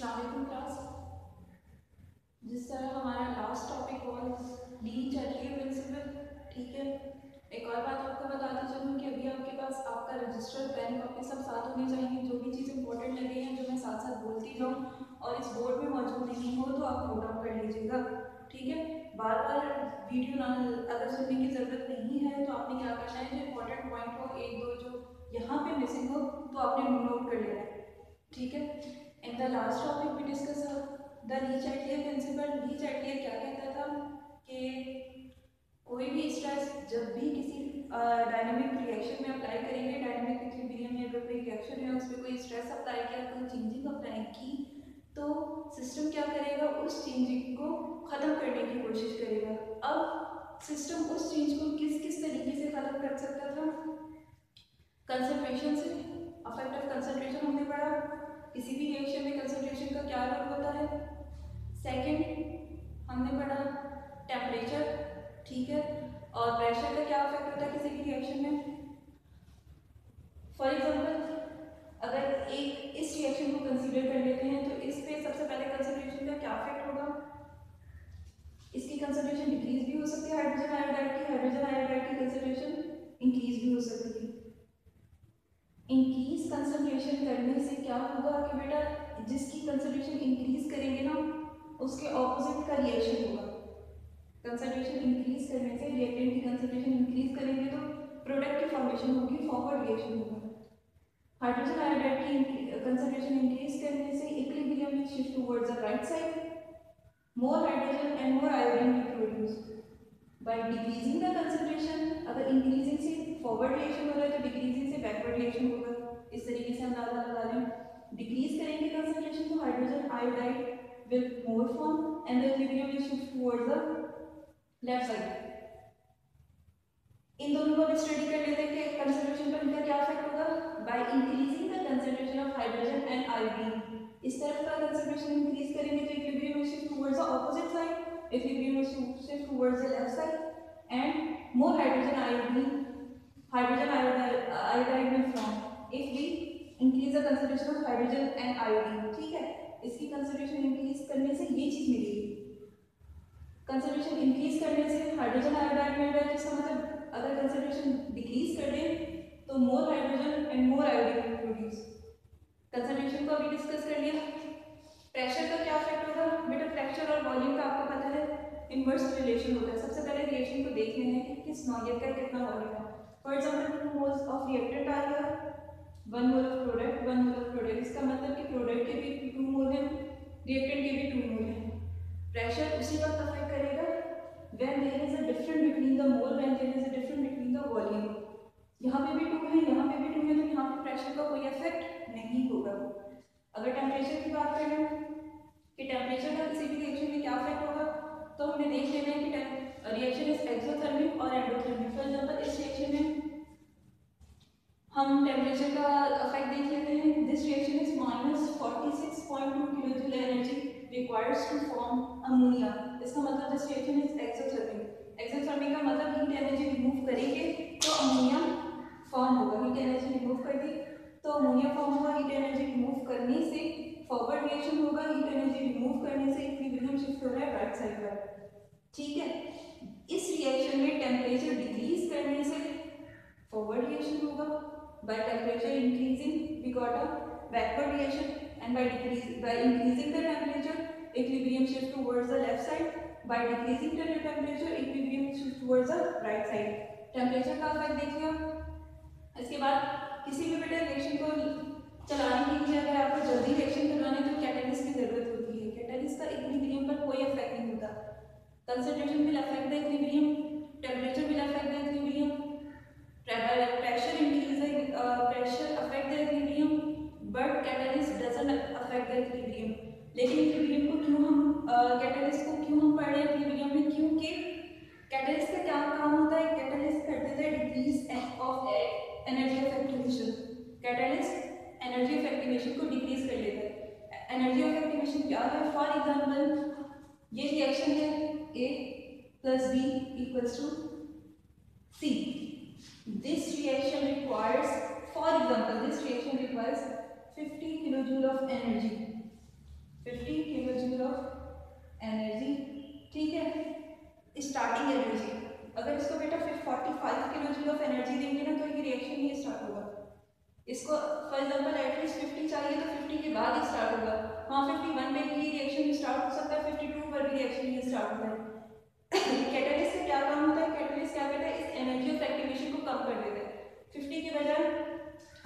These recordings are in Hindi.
अस्सलाम क्लास। जिस तरह हमारा last topic was D Chatelier principal, ठीक है। एक और बात आपको बताती चलूँ कि अभी आपके पास आपका रजिस्टर, पेन, कॉपी सब साथ होने चाहिए। जो भी चीज़ इंपॉर्टेंट लगे हैं जो मैं साथ साथ बोलती जाऊँ और इस बोर्ड में मौजूद नहीं हो तो आप नोट डाउन कर लीजिएगा, ठीक है। बार बार वीडियो ना अगर सुनने की ज़रूरत नहीं है तो आपने क्या करना है, जो इंपॉर्टेंट पॉइंट हो, एक दो जो यहाँ पे मिसिंग हो तो आपने नोट कर लेना है, ठीक है। In the last topic we discuss the Le Chatelier principle. Le Chatelier क्या कहता था कि कोई भी स्ट्रेस जब भी किसी डायनामिक रिएक्शन में अप्लाई करेंगे, डायनामिक इक्विलिब्रियम में अगर कोई रिएक्शन है उस पर कोई स्ट्रेस अप्लाई किया, कोई चेंजिंग अप्लाई की, तो सिस्टम क्या करेगा, उस चेंजिंग को ख़त्म करने की कोशिश करेगा। अब सिस्टम उस चेंज को किस किस तरीके से ख़त्म कर सकता था? कंसंट्रेशन से। अफेक्ट ऑफ कंसंट्रेशन हमने पढ़ा, किसी भी रिएक्शन में कंसंट्रेशन का क्या रोल होता है। सेकंड हमने पढ़ा टेम्परेचर, ठीक है, और प्रेशर का क्या इफेक्ट होता है किसी भी रिएक्शन में। फॉर एग्जांपल अगर एक इस रिएक्शन को कंसीडर कर लेते हैं तो इस पे सबसे पहले कंसंट्रेशन का क्या इफेक्ट होगा, इसकी कंसंट्रेशन डिक्रीज भी हो सकती है, हाइड्रोजन आयोडाइड की कंसंट्रेशन इंक्रीज भी हो सकती है। इंक्रीज कंसंट्रेशन करने से क्या होगा कि बेटा जिसकी कंसंट्रेशन इंक्रीज करेंगे ना उसके ऑपोजिट का रिएक्शन होगा। कंसंट्रेशन इंक्रीज करने से रिएक्टेंट की कंसंट्रेशन इंक्रीज करेंगे तो प्रोडक्ट की फॉर्मेशन होगी, फॉरवर्ड रिएक्शन होगा। हाइड्रोजन आयोडाइड की कंसंट्रेशन इंक्रीज करने से equilibrium will shift towards the right side, more hydrogen and more iodine will produce. By decreasing the concentration, अगर इंक्रीजिंग से फॉरवर्ड रिएक्शन हो रहा है तो डिक्रीजिंग से बैकवर्ड रिएक्शन होगा। इस तरीके से अंदाजा लगा लें। डिक्रीज करेंगे कंसंट्रेशन तो hydrogen iodide will more form and the equilibrium will shift towards the left side. इन दोनों को भी स्टडी कर लेते हैं कि कंसंट्रेशन पर इनका क्या इफेक्ट होगा। Bye increasing the concentration of hydrogen and iodine, इस तरफ का कंसंट्रेशन इंक्रीज करेंगे तो equilibrium will shift towards the opposite side, equilibrium will shift towards the left side and more hydrogen iodide will form if we increase the concentration of hydrogen and iodine, ठीक है। इसकी कंसंट्रेशन इंक्रीज करने से ये चीज मिलेगी, कंसंट्रेशन इंक्रीज करने से हाइड्रोजन आयोडाइड मिल रहा है, जिसका मतलब अगर कंसंट्रेशन डिक्रीज कर दें तो more hydrogen and more iodine produce. Concentration को अभी डिस्कस कर लिया। प्रेशर का क्या इफेक्ट होगा बेटा, प्रेशर और वॉल्यूम का आपको पता है इनवर्स रिलेशन होता है। सबसे पहले रिएक्शन को देख लेना है कि किस नौयत का कितना वॉल्यूम है। For example 2 moles of reactant आ गया, 1 mole of product, 1 mole of product, इसका मतलब कि प्रोडक्ट के भी 2 मोल हैं, रिएक्टेंट के भी 2 मोल हैं। प्रेशर उसी वक्त अफेक्ट करेगा when there is a difference between the mole, when there is a difference between the volume. यहाँ पे भी 2 है, यहाँ पे भी 2 है, तो यहाँ पे प्रेशर का कोई इफेक्ट नहीं होगा। अगर टेम्परेचर की बात करें कि टेम्परेचर का किसी भी रिएक्शन में क्या इफेक्ट होगा, तो हमने देख लेना है कि रिएक्शन इज एक्सोथर्मिक और एंडोथर्मिक। फॉर एग्जांपल इस रिएक्शन में हम टेम्परेचर का इफेक्ट देख लेते हैं। This reaction is -46.2 kilojoule energy requires to form ammonia. इसका मतलब this reaction is exothermic. Exothermic का मतलब हीट एनर्जी रिमूव करेंगे तो अमोनिया फॉर्म होगा। हीट एनर्जी रिमूव कर दी तो अमोनिया फॉर्म होगा। हीट एनर्जी रिमूव करने से फॉरवर्ड रिएक्शन होगा, हीट एनर्जी रिमूव करने से इक्विलिब्रियम शिफ्ट हो रहा है राइट साइड पर, ठीक है। इस रिएक्शन में टेम्परेचर डिक्रीज करने से फॉरवर्ड रिएक्शन होगा, by temperature increasing we got a backward reaction, and by increasing the temperature equilibrium shift towards the left side, by decreasing the temperature equilibrium shift towards the right side। Temperature का इफेक्ट देख लिया। इसके बाद किसी भी बेटा रिएक्शन को चलाने के लिए अगर आपको जल्दी रिएक्शन करवाना है तो कैटलिस्ट की जरूरत होती है। कैटलिस्ट का इक्विलिब्रियम पर कोई इफेक्ट नहीं होता। Concentration will affect the equilibrium, temperature will affect the equilibrium, pressure affect the equilibrium, but catalyst doesn't affect the equilibrium। लेकिन equilibrium को क्यों हम catalyst को क्यों हम पढ़ रहे हैं equilibrium में, क्योंकि catalyst का क्या काम होता है, catalyst कर देता है decrease of energy of activation। catalyst energy of activation को decrease कर लेता है। energy of activation क्या है, for example ये reaction है A plus B equals to C। This reaction requires, for example, this reaction requires 50 kilojoule of energy, 50 kilo joule of energy, ठीक है, स्टार्टिंग एनर्जी। अगर इसको बेटा फिर 45 किलो जूल ऑफ एनर्जी देंगे ना तो ये रिएक्शन नहीं स्टार्ट होगा। इसको फॉर एग्जांपल एटलीस्ट 50 चाहिए तो 50 के बाद ही स्टार्ट होगा। हाँ 51 पे भी रिएक्शन स्टार्ट हो सकता है, 52 पर भी रिएक्शन नहीं स्टार्ट होता है। कैटालिस्ट का क्या काम होता है, कैटालिस्ट क्या करता है, इस एनर्जी ऑफ एक्टिवेशन को कम कर देता है। 50 के बजाय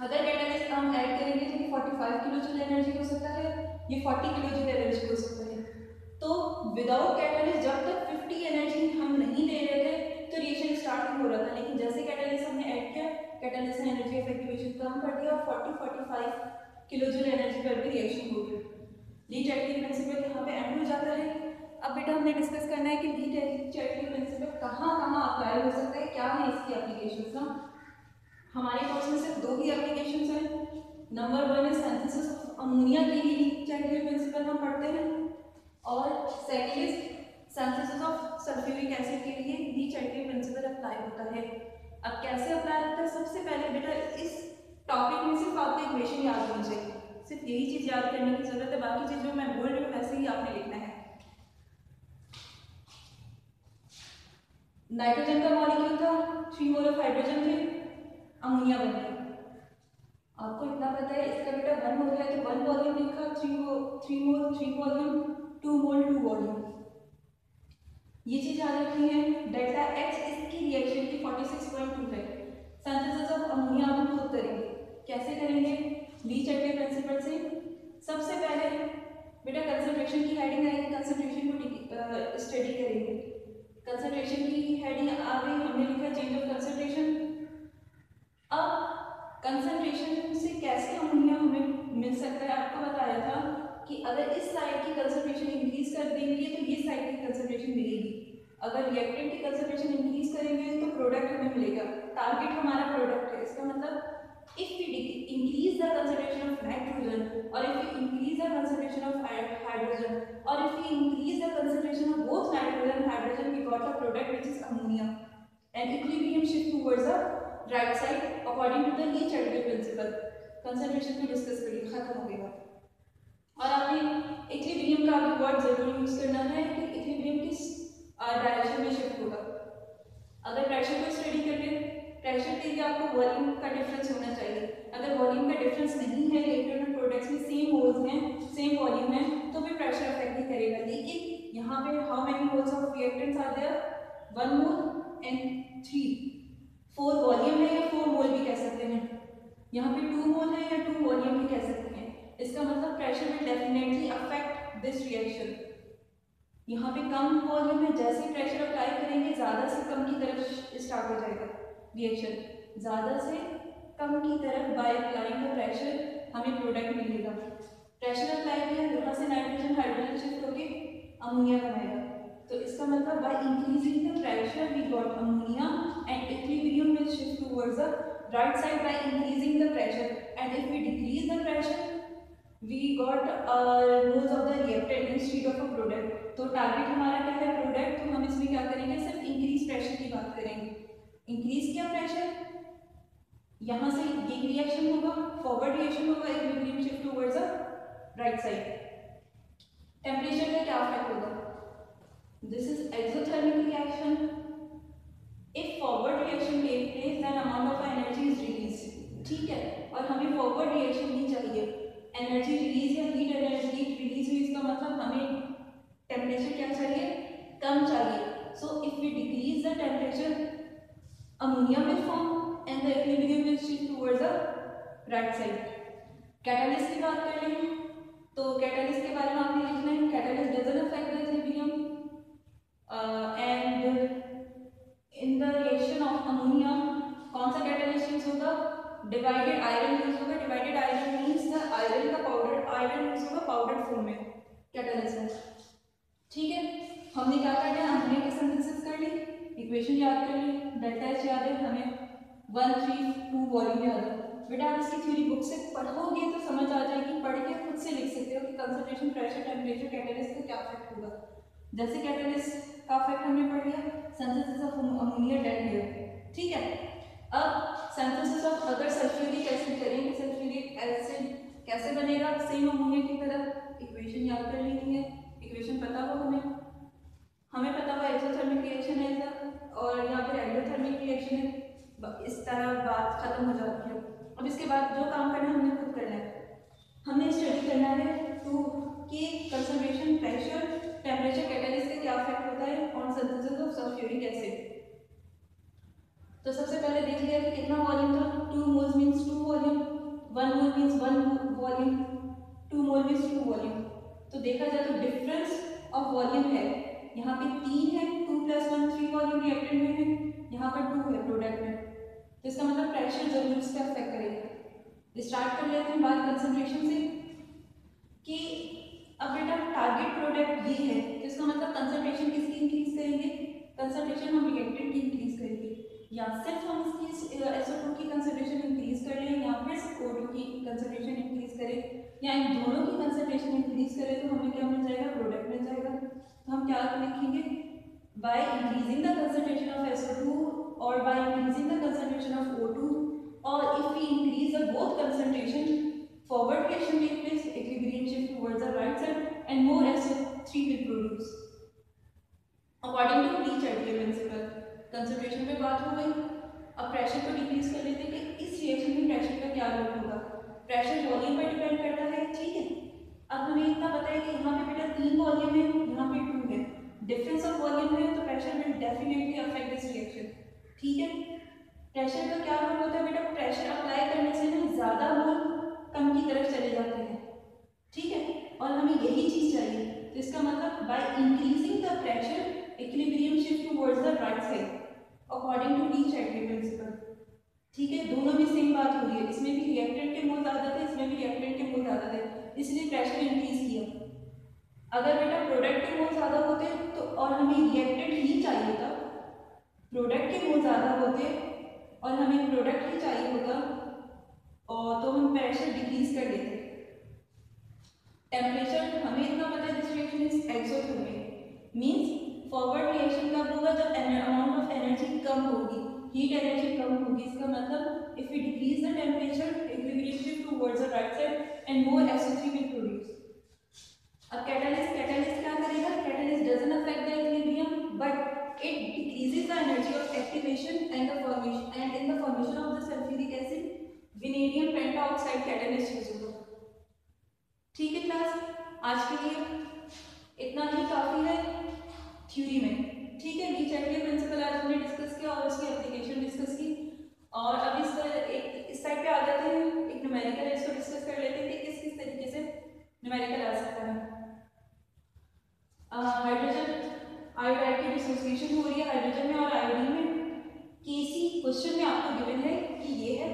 अगर कैटालिस्ट हम ऐड करेंगे तो ये 45 किलो जूल एनर्जी हो सकता है, ये 40 किलो जूल एनर्जी हो सकता है। तो विदाउट कैटालिस्ट जब तक 50 एनर्जी हम नहीं दे रहे थे तो रिएक्शन स्टार्ट नहीं हो रहा था, लेकिन जैसे कैटालिस्ट हमने ऐड किया, कैटालिस्ट ने एनर्जी ऑफ एक्टिवेशन कम कर दिया और 40-45 किलो जूल एनर्जी पर भी रिएक्शन हो गई। ली-चाइटली प्रिंसिपल यहाँ पे एंड हो जाता है। अब बेटा हमने डिस्कस करना है कि ली-चाइटली प्रिंसिपल कहाँ कहाँ अप्लाई हो सकता है, क्या है इसकी एप्लीकेशंस ना। हमारे कोर्स में सिर्फ 2 ही एप्लीकेशंस हैं। नंबर 1 है सिंथेसिस ऑफ अमोनिया के लिए ली-चाइटली प्रिंसिपल हम पढ़ते हैं, और second is synthesis of sulphuric acid के लिए ली-चाइटली प्रिंसिपल अप्लाई होता है। अब कैसे अप्लाई होता है, सबसे पहले बेटा इस टॉपिक में सिर्फ आपको इक्वेशन याद होनी चाहिए, सिर्फ यही चीज याद करने की जरूरत है, बाकी चीज जो मैं बोल रही हूँ वैसे ही आपने लिखना है। नाइट्रोजन का मॉलिक्यूल था, 3 मोल ऑफ हाइड्रोजन थे, अमोनिया बन गया। आपको इतना पता है, इसका बेटा 1 मोल है तो 1 वॉल्यूम लिखा, 3 मोल 3 वॉल्यूम, 2 मोल 2 वॉल्यूम, ये चीज याद रखनी है। डेल्टा एच इसकी रिएक्शन की 46.2 है। सिंथेसिस ऑफ अमोनिया हम खुद करेंगे, कैसे करेंगे, ली-चाइटली प्रिंसिपल से। सबसे पहले बेटा कंसंट्रेशन की हेडिंग आएगी, कंसंट्रेशन को स्टडी करेंगे। कंसंट्रेशन की हेडिंग आ गई, हमने लिखा चेंज ऑफ कंसंट्रेशन। अब कंसंट्रेशन से कैसे अमोनिया हमें मिल सकता है, आपको बताया था कि अगर इस साइड की कंसंट्रेशन इंक्रीज कर देंगे तो ये साइड की कंसंट्रेशन मिलेगी। अगर रिएक्टेंट की कंसंट्रेशन इंक्रीज करेंगे तो प्रोडक्ट हमें मिलेगा। टारगेट हमारा प्रोडक्ट है, इसका मतलब if we increase the concentration of nitrogen, or if we increase the concentration of hydrogen, or if we increase the concentration of both nitrogen and hydrogen, we got a product which is ammonia, and equilibrium shift towards the right side according to the Le Chatelier principle. Concentration को डिस्कस करिए, खत्म हो गया। और आपने इक्विलिब्रियम का भी वर्ड जरूर यूज करना है कि इक्विलिब्रियम किस डायरेक्शन में शिफ्ट होगा। अगर प्रेशर को स्टडी करें, प्रेशर के लिए आपको वॉल्यूम का डिफरेंस होना चाहिए। अगर वॉल्यूम का डिफरेंस नहीं है, इलेक्ट्रॉन प्रोडक्ट्स में सेम होल्स हैं, सेम वॉल्यूम है, तो फिर प्रेशर अफेक्ट नहीं करेगा। लेकिन यहाँ पे how many moles of reactants are there, 1 mole and 4 volume है, या 4 मोल भी कह सकते हैं। यहाँ पे 2 मोल है या 2 वॉल्यूम भी कह सकते हैं। इसका मतलब pressure will definitely affect this reaction. यहाँ पे कम वॉल्यूम है, जैसे प्रेशर अप्लाई करेंगे ज़्यादा से कम की तरफ स्टार्ट हो जाएगा रिएक्शन, ज़्यादा से कम की तरफ बाय अप्लाइंग द प्रेशर हमें प्रोडक्ट मिलेगा। प्रेशर अप्लाई किया, यहाँ से नाइट्रोजन हाइड्रोजन शिफ्ट होके अमोनिया बनाएगा। तो इसका मतलब by increasing the pressure we got ammonia and equilibrium will shift towards the right side by increasing the pressure, and if we decrease the pressure we got moles of the reactant instead of a product। तो टारगेट हमारा क्या है, प्रोडक्ट, तो हम इसमें क्या करेंगे, सिर्फ इंक्रीज प्रेशर की बात करेंगे। इंक्रीज किया प्रेशर, यहाँ से ये रिएक्शन होगा, फॉरवर्ड रिएक्शन होगा, equilibrium shift towards the right side. Temperature का क्या इफेक्ट होगा, this is exothermic reaction. If forward reaction take place then amount of energy is release, ठीक है, और हमें फॉरवर्ड रिएक्शन नहीं चाहिए, एनर्जी रिलीज या हीट एनर्जी रिलीज हुई, इसका मतलब हमें टेम्परेचर क्या चाहिए, कम चाहिए। So if we decrease the temperature ammonia will form and the equilibrium will shift towards the right side. Catalyst की बात कर लें तो कैटालिस्ट के बारे में आपने लिखना है, catalyst doesn't affect the equilibrium and in the reaction of ammonia कौन सा कैटालिस्ट यूज होगा, डिवाइडेड आयरन यूज होगा। Divided iron means the iron का पाउडर, आयरन यूज होगा पाउडर फॉर्म में कैटालिस्ट में, ठीक है। हमने क्या कर लिया, अमोनिया की सिंथेसिस कर ली, इक्वेशन याद कर ली, डेल्टा एच याद है, हमें 1, 3, 2 वॉल्यूम याद है। बेटा आप इसकी थ्योरी बुक से पढ़ोगे तो समझ आ जाएगी, पढ़ के खुद से लिख सकते हो कि कंसंट्रेशन, प्रेशर, टेम्परेचर, कैटालिस्ट का क्या इफेक्ट होगा। जैसे कैटालिस्ट का इफेक्ट हमने पढ़ लिया, synthesis of ammonia that here, ठीक है। अब सिंथेसिस ऑफ अगर सल्फ्यूरिक एसिड करेंगे, सल्फ्यूरिक एसिड कैसे बनेगा, सेम अमोनिया की तरह, इक्वेशन याद कर लेनी है, इक्वेशन पता हो हमें पता हुआ एक्सोथर्मिक रिएक्शन है और या फिर एंडोथर्मिक रिएक्शन है, इस तरह बात खत्म हो जाती है। अब इसके बाद जो काम करना है हमने खुद करना है, हमने स्टडी करना है टू कि कंसंट्रेशन, प्रेशर, टेम्परेचर, कैटालिस्ट का क्या इफेक्ट होता है on synthesis of sulphuric acid. तो सबसे पहले देख लिया कि कितना वॉल्यूम था, 2 मोल्स मींस 2 वॉल्यूम, 1 मोल मींस 1 वॉल्यूम, 2 मोल मींस 2 वॉल्यूम। तो देखा जाए तो डिफरेंस ऑफ वॉल्यूम है, यहाँ पे 3 है, 2 + 1 3 वॉल्यूम रिएक्टेंट में है, यहाँ पर 2 है प्रोडक्ट में। तो इसका मतलब प्रेशर जरूर इसका अफेक्ट करेगा। स्टार्ट कर लेते हैं बात कंसंट्रेशन से कि अब बेटा टारगेट प्रोडक्ट ये है, तो इसका मतलब कंसंट्रेशन किसकी इंक्रीज करेंगे, कंसंट्रेशन हम रिएक्टेंट की इंक्रीज करेंगे, या सिर्फ हम इसकी SO2 की कंसंट्रेशन इंक्रीज कर लें या फिर O2 की कंसंट्रेशन इंक्रीज करें या इन दोनों की कंसंट्रेशन इंक्रीज करें तो हमें क्या मिल जाएगा, प्रोडक्ट मिल जाएगा। तो हम क्या लिखेंगे, by increasing the concentration of SO2 और by increasing the concentration of O2 और if we increase the both concentration, forward reaction take place, equilibrium shift towards the right side and more SO3 will produce according to Lee-Chatterjee principle। Concentration पे बात हो गई, अब प्रेशर को डिक्रीज कर लेते हैं कि इस रिएक्शन में प्रेशर का क्या रोल होगा। प्रेशर वॉल्यूम पर डिपेंड करता है, ठीक है। अब हमें इतना पता है कि यहाँ पे बेटा 3 वॉल्यूम है, यहाँ पे 2 है, डिफरेंस ऑफ वॉल्यूम है, तो pressure will definitely affect this reaction, ठीक है। प्रेशर का क्या रोल होता है बेटा, प्रेशर अप्लाई करने से ना ज़्यादा मोल कम की तरफ चले जाते हैं, ठीक है, और हमें यही चीज चाहिए। तो इसका मतलब by increasing the pressure equilibrium shift towards the right side according to Le Chatelier principle, ठीक है। दोनों में सेम बात हो रही है, इसमें भी रिएक्टेंट के मोल ज्यादा थे, इसमें भी रिएक्टेंट के मोल ज्यादा थे, इसलिए प्रेशर इंक्रीज किया। अगर बेटा प्रोडक्ट के मोल ज्यादा होते तो और हमें रिएक्टेंट ही चाहिए था, प्रोडक्ट के मोल ज्यादा होते और हमें प्रोडक्ट ही चाहिए होता और तो हम प्रेशर डिक्रीज कर देते। टेम्परेचर हमें इतना पता है, this reaction is exothermic, means forward reaction कब होगा, जब अमाउंट ऑफ एनर्जी कम होगी, हीट एनर्जी कम होगी। इसका मतलब if we decrease the temperature, equilibrium shift towards the right side and more SO3 will produce. अब कैटालिस्ट क्या करेगा, catalyst doesn't affect the equilibrium but it decreases the energy of activation and the formation and in the formation of the sulphuric acid vanadium pentoxide catalyst use होगा, ठीक है क्लास। आज के लिए इतना ही काफी है थ्योरी में, ठीक है। ली-चैटर्जी प्रिंसिपल आज हमने डिस्कस किया और उसकी एप्लीकेशन डिस्कस की, और अब इस साइड पे आ जाते हैं, एक न्यूमेरिकल इसको डिस्कस कर लेते हैं कि किस किस तरीके से न्यूमेरिकल आ सकता है। हाइड्रोजन आयोडाइड की डिसोसिएशन हो रही है हाइड्रोजन में और आयोडीन में। Kc क्वेश्चन में आपको गिवन है कि ये है,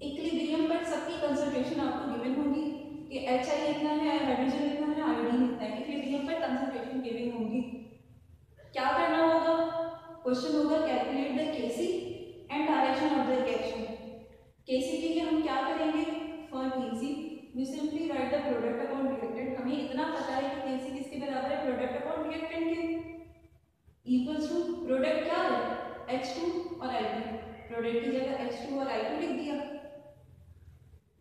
इक्विलिब्रियम पर सबकी कंसंट्रेशन आपको गिवन होगी कि HI इतना है, हाइड्रोजन इतना है, आयोडीन इतना है, इक्विलिब्रियम पर कंसंट्रेशन गिवन होगी। क्या करना होगा, क्वेश्चन होगा calculate the Kc and direction of the reaction. Kc के लिए हम क्या करेंगे, for Kc we simply write the product upon reactant. हमें इतना पता है कि Kc किसके बराबर है, प्रोडक्ट अपॉन रिएक्टेंट के, इक्वल्स टू प्रोडक्ट क्या है H2 और I2, प्रोडक्ट की जगह H2 और I2 लिख दिया।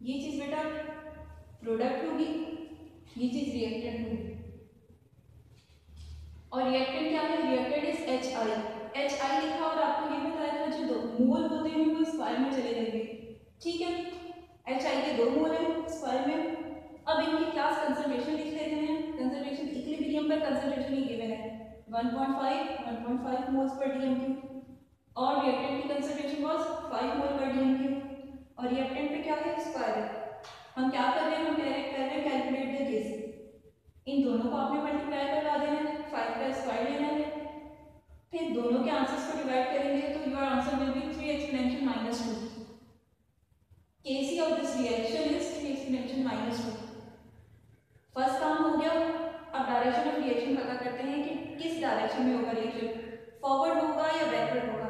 ये चीज बेटा प्रोडक्ट होगी, ये चीज रिएक्टेंट होगी, और रिएक्टेंट क्या है, रिएक्टेंट इज HI लिखा और आपको ये बताया था जो 2 मोल होते हैं वो स्क्वायर में चले जाएंगे, ठीक है। HI के 2 मोल हैं स्क्वायर में। अब इनकी क्लास कंसंट्रेशन लिख लेते हैं, कंसंट्रेशन इक्विलिब्रियम पर कंसंट्रेशन ही गिवन है 1.5 मोल्स पर dm³ और रिएक्टेंट की कंसंट्रेशन वाज 5 मोल पर dm³ और रिएक्टेंट पे क्या है, स्क्वायर है। हम क्या कर रहे हैं, हम कह रहे हैं कैलकुलेट द Kc, इन दोनों को आपने मल्टीप्लाई करवा देना है, 5 का स्क्वायर लेना है, फिर दोनों के आंसर्स को डिवाइड करेंगे तो your answer will be 3 exponential -2। Kc of this reaction is 3 exponential -2। First काम हो गया। अब डायरेक्शन ऑफ रिएक्शन पता करते हैं कि किस डायरेक्शन में होगा रिएक्शन, फॉरवर्ड होगा या बैकवर्ड होगा।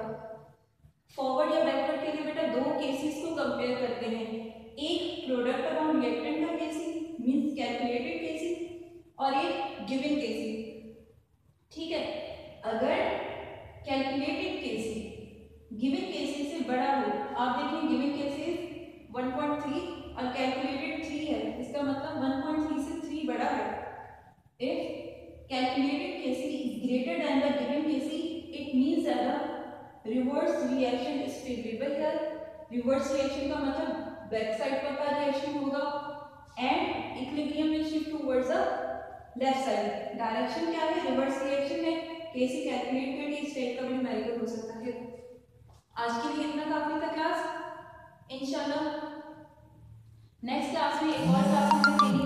फॉरवर्ड या बैकवर्ड के लिए बेटा 2 केसेस को कंपेयर करते हैं, एक प्रोडक्ट अपॉन रिएक्टेंट का केसी मींस कैलकुलेटेड केसी और एक गिवन केसी, ठीक है। अगर कैलकुलेटेड केसी गिवन केसी से बड़ा हो, आप देखिए गिवन केसी 1.3 और कैलकुलेटेड 3 है, इसका मतलब 1.3 से 3 बड़ा रिवर्स रिएक्शन इज फेवरेबल है, रिवर्स रिएक्शन का मतलब बैक साइड पर का रिएक्शन होगा, and equilibrium will shift towards the left side. Direction क्या है, रिवर्स रिएक्शन है। कैसे कैलकुलेट करके इस टाइप का भी न्यूमेरिकल हो सकता है। आज के लिए इतना काफी था क्लास। इंशाल्लाह नेक्स्ट क्लास में एक और क्लास में